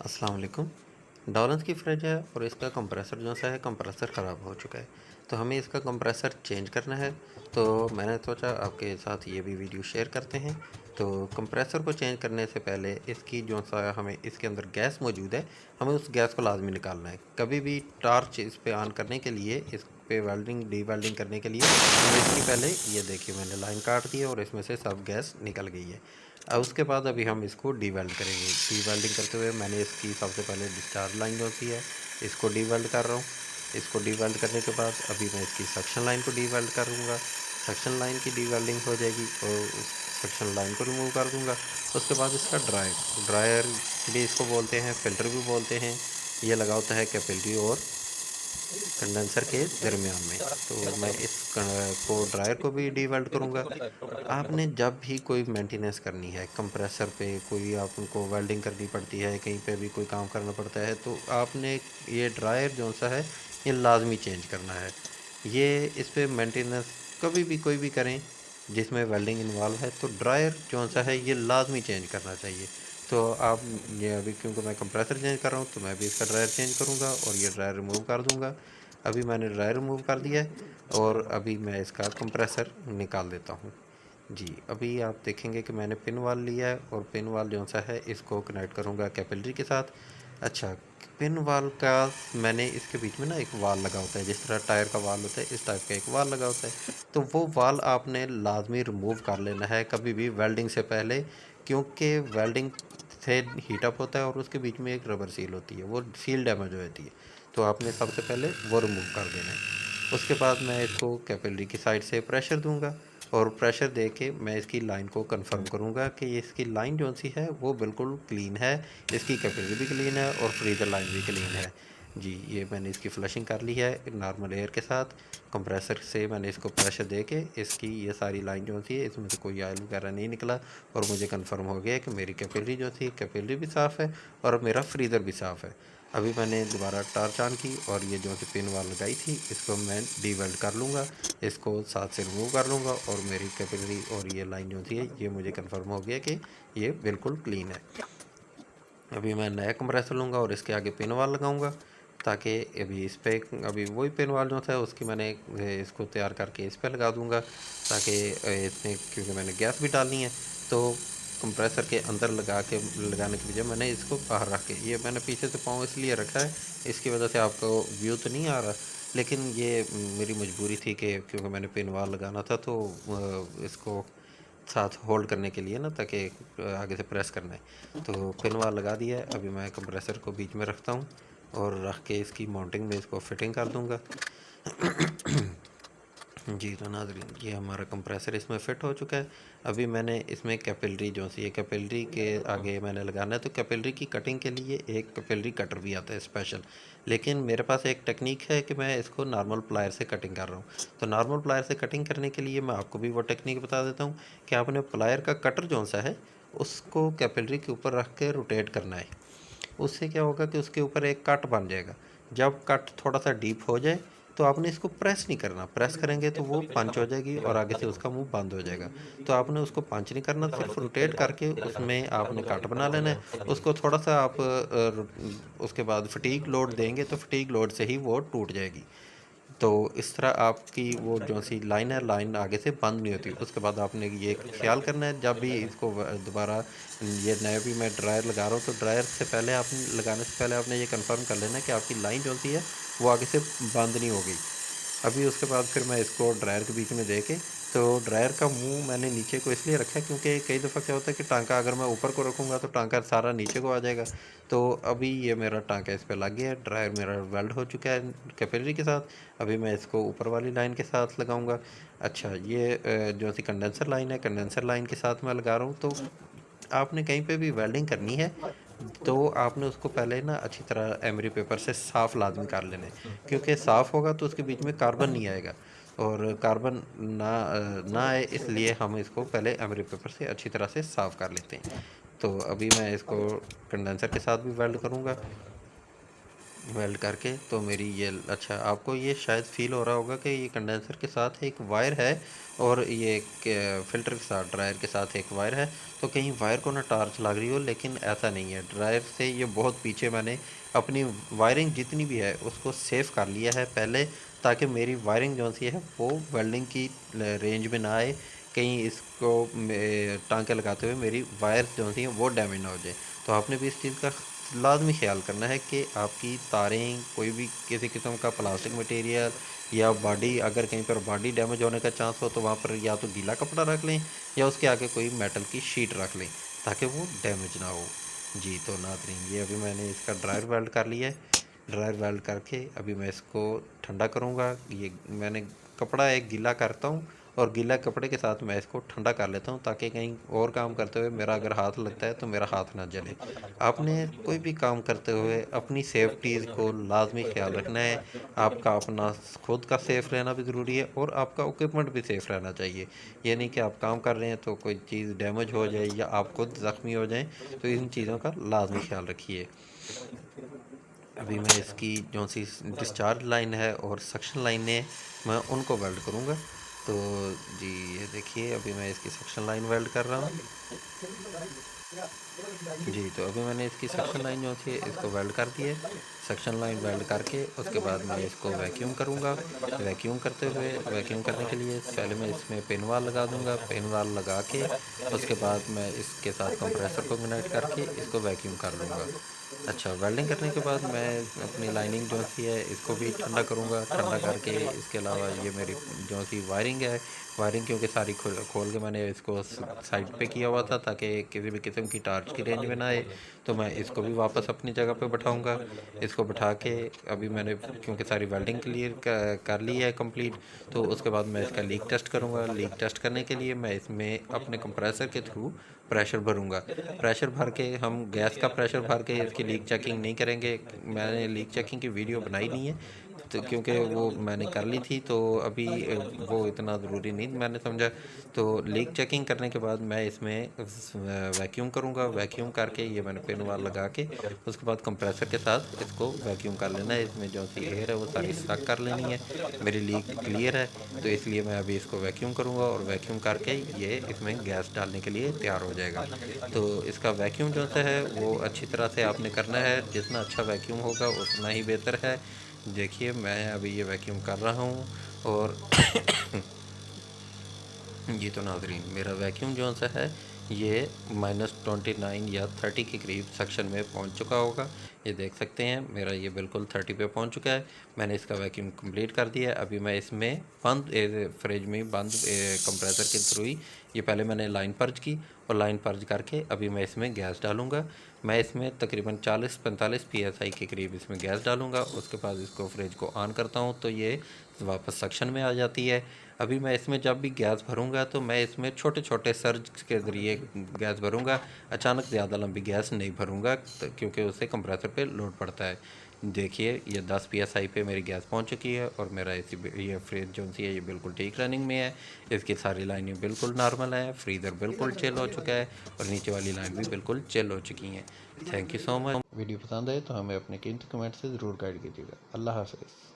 अस्सलाम वालेकुम। डॉलन्स की फ्रिज है और इसका कंप्रेसर जो सा है कंप्रेसर ख़राब हो चुका है। तो हमें इसका कंप्रेसर चेंज करना है। तो मैंने सोचा आपके साथ ये भी वीडियो शेयर करते हैं। तो कंप्रेसर को चेंज करने से पहले इसकी जो सा हमें इसके अंदर गैस मौजूद है, हमें उस गैस को लाजमी निकालना है। कभी भी टॉर्च इस पे ऑन करने के लिए, इस पे वेल्डिंग डी वेल्डिंग करने के लिए हमें इसकी पहले ये देखिए मैंने लाइन काट दी है और इसमें से सब गैस निकल गई है। अब उसके बाद अभी हम इसको डी वेल्ड करेंगे। डी वेल्डिंग करते हुए मैंने इसकी सबसे पहले डिस्चार्ज लाइन जो सी है इसको डी वेल्ड कर रहा हूँ। इसको डी वेल्ड करने के बाद अभी मैं इसकी सक्शन लाइन को डी वेल्ड करूँगा। सक्शन लाइन की डी वेल्डिंग हो जाएगी और उस सक्शन लाइन को रिमूव कर दूँगा। उसके बाद इसका ड्रायर ड्रायर भी इसको बोलते हैं, फिल्टर भी बोलते हैं। ये लगा होता है कैपिलरी और कंडेंसर के दरमियान में। तो मैं इस को ड्रायर को भी डी वेल्ड करूँगा। आपने जब भी कोई मेंटेनेंस करनी है कंप्रेसर पे, कोई आपको वेल्डिंग करनी पड़ती है, कहीं पे भी कोई काम करना पड़ता है, तो आपने ये ड्रायर जो सा है ये लाजमी चेंज करना है। ये इस पे मेंटेनेंस कभी भी कोई भी करें जिसमें वेल्डिंग इन्वॉल्व है, तो ड्रायर जो सा है ये लाजमी चेंज करना चाहिए। तो आप ये अभी क्योंकि मैं कंप्रेसर चेंज कर रहा हूँ तो मैं भी इसका ड्रायर चेंज करूँगा और ये ड्रायर रिमूव कर दूँगा। अभी मैंने ड्रायर रिमूव कर दिया है और अभी मैं इसका कंप्रेसर निकाल देता हूँ। जी, अभी आप देखेंगे कि मैंने पिन वाल लिया है और पिन वाल जो सा है इसको कनेक्ट करूँगा कैपिलरी के साथ। अच्छा, पिन वाल का मैंने इसके बीच में ना एक वाल लगा होता है, जिस तरह टायर का वाल होता है इस टाइप का एक वाल लगा होता है। तो वो वाल आपने लाजमी रिमूव कर लेना है कभी भी वेल्डिंग से पहले, क्योंकि वेल्डिंग से हीट अप होता है और उसके बीच में एक रबर सील होती है, वो सील डैमेज हो जाती है। तो आपने सबसे पहले वो रिमूव कर देना है। उसके बाद मैं इसको कैपिलरी की साइड से प्रेशर दूंगा और प्रेशर दे के मैं इसकी लाइन को कंफर्म करूंगा कि इसकी लाइन जो सी है वो बिल्कुल क्लीन है, इसकी कैपिलरी भी क्लीन है और फ्रीज़र लाइन भी क्लीन है। जी, ये मैंने इसकी फ्लशिंग कर ली है नॉर्मल एयर के साथ। कंप्रेसर से मैंने इसको प्रेशर दे के इसकी ये सारी लाइन जो सी है इसमें से कोई ऑयल वगैरह नहीं निकला और मुझे कंफर्म हो गया कि मेरी कैपिलरी जो थी कैपिलरी भी साफ़ है और मेरा फ्रीज़र भी साफ़ है। अभी मैंने दोबारा टॉर्च ऑन की और ये जो सी पिन वाल लगाई थी इसको मैं डी वेल्ड कर लूँगा। इसको साथ से रिमूव कर लूँगा और मेरी कैपिलरी और ये लाइन जो थी ये मुझे कंफर्म हो गया कि ये बिल्कुल क्लीन है। अभी मैं नया कंप्रेसर लूँगा और इसके आगे पिन वाल लगाऊँगा, ताकि अभी इस पे अभी वही पिन वाल जो था उसकी मैंने इसको तैयार करके इस पे लगा दूँगा, ताकि इसमें क्योंकि मैंने गैस भी डालनी है। तो कंप्रेसर के अंदर लगाने के बजाय मैंने इसको बाहर रख के, ये मैंने पीछे से पाँव इसलिए रखा है, इसकी वजह से आपको व्यू तो नहीं आ रहा, लेकिन ये मेरी मजबूरी थी कि क्योंकि मैंने पिन वाल लगाना था तो इसको साथ होल्ड करने के लिए ना, ताकि आगे से प्रेस करना है। तो पिन वाल लगा दिया है। अभी मैं कंप्रेसर को बीच में रखता हूँ और रख के इसकी माउंटिंग में इसको फिटिंग कर दूँगा। जी, तो नाज़रीन ये हमारा कंप्रेसर इसमें फ़िट हो चुका है। अभी मैंने इसमें कैपिलरी जो सी है कैपिलरी के आगे मैंने लगाना है, तो कैपिलरी की कटिंग के लिए एक कैपिलरी कटर भी आता है स्पेशल। लेकिन मेरे पास एक टेक्निक है कि मैं इसको नॉर्मल प्लायर से कटिंग कर रहा हूँ। तो नॉर्मल प्लायर से कटिंग करने के लिए मैं आपको भी वो टेक्निक बता देता हूँ कि आपने प्लायर का कटर जो सा है उसको कैपिलरी के ऊपर रख के रोटेट करना है। उससे क्या होगा कि उसके ऊपर एक कट बन जाएगा। जब कट थोड़ा सा डीप हो जाए तो आपने इसको प्रेस नहीं करना, प्रेस करेंगे तो वो पंच हो जाएगी और आगे से उसका मुंह बंद हो जाएगा। तो आपने उसको पंच नहीं करना, सिर्फ रोटेट करके उसमें आपने कट बना लेना है। उसको थोड़ा सा आप उसके बाद फटीक लोड देंगे तो फटीक लोड से ही वो टूट जाएगी। तो इस तरह आपकी वो जो सी लाइन है, लाइन आगे से बंद नहीं होती। उसके बाद आपने ये ख्याल करना है जब भी इसको दोबारा ये नया भी मैं ड्रायर लगा रहा हूँ, तो ड्रायर से पहले आपने लगाने से पहले आपने ये कंफर्म कर लेना है कि आपकी लाइन जो सी है वो आगे से बंद नहीं होगी। अभी उसके बाद फिर मैं इसको ड्रायर के बीच में दे के, तो ड्रायर का मुंह मैंने नीचे को इसलिए रखा है क्योंकि कई दफ़ा क्या होता है कि टांका अगर मैं ऊपर को रखूँगा तो टांका सारा नीचे को आ जाएगा। तो अभी ये मेरा टांका इस पे लग गया है, ड्रायर मेरा वेल्ड हो चुका है कैपिलरी के साथ। अभी मैं इसको ऊपर वाली लाइन के साथ लगाऊंगा। अच्छा, ये जो सी कंडेंसर लाइन है, कंडेंसर लाइन के साथ मैं लगा रहा हूँ। तो आपने कहीं पे भी वेल्डिंग करनी है तो आपने उसको पहले ना अच्छी तरह एमरी पेपर से साफ़ लाजमी कर लेना है, क्योंकि साफ़ होगा तो उसके बीच में कार्बन नहीं आएगा और कार्बन ना आए, इसलिए हम इसको पहले एमरी पेपर से अच्छी तरह से साफ़ कर लेते हैं। तो अभी मैं इसको कंडेंसर के साथ भी वेल्ड करूँगा। वेल्ड करके तो मेरी ये अच्छा आपको ये शायद फ़ील हो रहा होगा कि ये कंडेंसर के साथ एक वायर है और ये फ़िल्टर के साथ ड्रायर के साथ एक वायर है। तो कहीं वायर को ना टॉर्च लग रही हो, लेकिन ऐसा नहीं है। ड्रायर से ये बहुत पीछे मैंने अपनी वायरिंग जितनी भी है उसको सेव कर लिया है पहले, ताकि मेरी वायरिंग जो सी है वो वेल्डिंग की रेंज में ना आए, कहीं इसको टांके लगाते हुए मेरी वायर्स जो सी हैं वो डैमेज ना हो जाए। तो आपने भी इस चीज़ का लाजमी ख्याल करना है कि आपकी तारें, कोई भी किसी किस्म का प्लास्टिक मटेरियल या बॉडी, अगर कहीं पर बॉडी डैमेज होने का चांस हो तो वहाँ पर या तो गीला कपड़ा रख लें या उसके आगे कोई मेटल की शीट रख लें ताकि वो डैमेज ना हो। जी तो नाज़रीन, ये अभी मैंने इसका ड्रायर वेल्ड कर लिया है। ड्रायर वेल्ड करके अभी मैं इसको ठंडा करूँगा। ये मैंने कपड़ा एक गीला करता हूँ और गीला कपड़े के साथ मैं इसको ठंडा कर लेता हूँ, ताकि कहीं और काम करते हुए मेरा अगर हाथ लगता है तो मेरा हाथ ना जले। आपने कोई भी काम करते हुए अपनी सेफ्टी को लाजमी ख्याल रखना है। आपका अपना खुद का सेफ़ रहना भी ज़रूरी है और आपका इक्विपमेंट भी सेफ़ रहना चाहिए। ये नहीं कि आप काम कर रहे हैं तो कोई चीज़ डैमेज हो जाए या आप खुद ज़ख्मी हो जाएं, तो इन चीज़ों का लाजमी ख्याल रखिए। अभी मैं इसकी जो सी डिस्चार्ज लाइन है और सक्शन लाइन है, मैं उनको वेल्ड करूँगा। तो जी ये देखिए, अभी मैं इसकी सक्शन लाइन वेल्ड कर रहा हूँ। जी तो अभी मैंने इसकी सक्शन लाइन जो थी इसको वेल्ड कर दी है। सक्शन लाइन वेल्ड करके उसके बाद मैं इसको वैक्यूम करूँगा। वैक्यूम करते हुए, वैक्यूम करने के लिए पहले मैं इसमें पिन वाल लगा दूँगा। पिन वाल लगा के उसके बाद मैं इसके साथ कंप्रेसर को कनेक्ट करके इसको वैक्यूम कर लूँगा। अच्छा, वेल्डिंग करने के बाद मैं अपनी लाइनिंग जो सी है इसको भी ठंडा करूँगा। ठंडा करके इसके अलावा ये मेरी जो सी वायरिंग है, वायरिंग क्योंकि सारी खोल के मैंने इसको साइड पे किया हुआ था ताकि किसी भी किस्म की टार्च की रेंज में ना आए, तो मैं इसको भी वापस अपनी जगह पे बैठाऊँगा। इसको बैठा के अभी मैंने क्योंकि सारी वेल्डिंग क्लियर कर ली है कंप्लीट, तो उसके बाद मैं इसका लीक टेस्ट करूँगा। लीक टेस्ट करने के लिए मैं इसमें अपने कंप्रेसर के थ्रू प्रेशर भरूँगा। प्रेशर भर के, हम गैस का प्रेशर भर के इसकी लीक चेकिंग नहीं करेंगे। मैंने लीक चेकिंग की वीडियो बनाई नहीं है तो क्योंकि वो मैंने कर ली थी, तो अभी वो इतना ज़रूरी नहीं मैंने समझा। तो लीक चेकिंग करने के बाद मैं इसमें वैक्यूम करूँगा। वैक्यूम करके ये मैंने पिन वाल लगा के उसके बाद कंप्रेसर के साथ इसको वैक्यूम कर लेना है। इसमें जो सी एयर है वो सारी सक कर लेनी है। मेरी लीक क्लियर है तो इसलिए मैं अभी इसको वैक्यूम करूँगा और वैक्यूम करके ये इसमें गैस डालने के लिए तैयार हो जाएगा। तो इसका वैक्यूम जो सा है वो अच्छी तरह से आपने करना है। जितना अच्छा वैक्यूम होगा उतना ही बेहतर है। देखिए मैं अभी ये वैक्यूम कर रहा हूँ और जी तो नाज़रीन, मेरा वैक्यूम जो सा है ये -29 या 30 के करीब सेक्शन में पहुंच चुका होगा। ये देख सकते हैं मेरा ये बिल्कुल 30 पे पहुंच चुका है। मैंने इसका वैक्यूम कंप्लीट कर दिया है। अभी मैं इसमें बंद फ्रिज में बंद कंप्रेसर के थ्रू ही ये पहले मैंने लाइन पर्ज की और लाइन पर्ज करके अभी मैं इसमें गैस डालूँगा। मैं इसमें तकरीबन 40-45 PSI के करीब इसमें गैस डालूँगा। उसके बाद इसको फ्रिज को ऑन करता हूँ तो ये वापस सक्शन में आ जाती है। अभी मैं इसमें जब भी गैस भरूँगा तो मैं इसमें छोटे छोटे सर्ज के ज़रिए गैस भरूँगा। अचानक ज़्यादा लंबी गैस नहीं भरूँगा क्योंकि उससे कंप्रेसर पे लोड पड़ता है। देखिए ये 10 PSI पे मेरी गैस पहुंच चुकी है और मेरा ये फ्रिज जो सी है ये बिल्कुल ठीक रनिंग में है। इसकी सारी लाइनें बिल्कुल नॉर्मल है। फ्रीज़र बिल्कुल चिल हो चुका है और नीचे वाली लाइन भी बिल्कुल चिल हो चुकी हैं। Thank you so much. Video पसंद आए तो हमें अपने कीमती कमेंट से ज़रूर गाइड कीजिएगा। अल्लाह हाफ़िज़।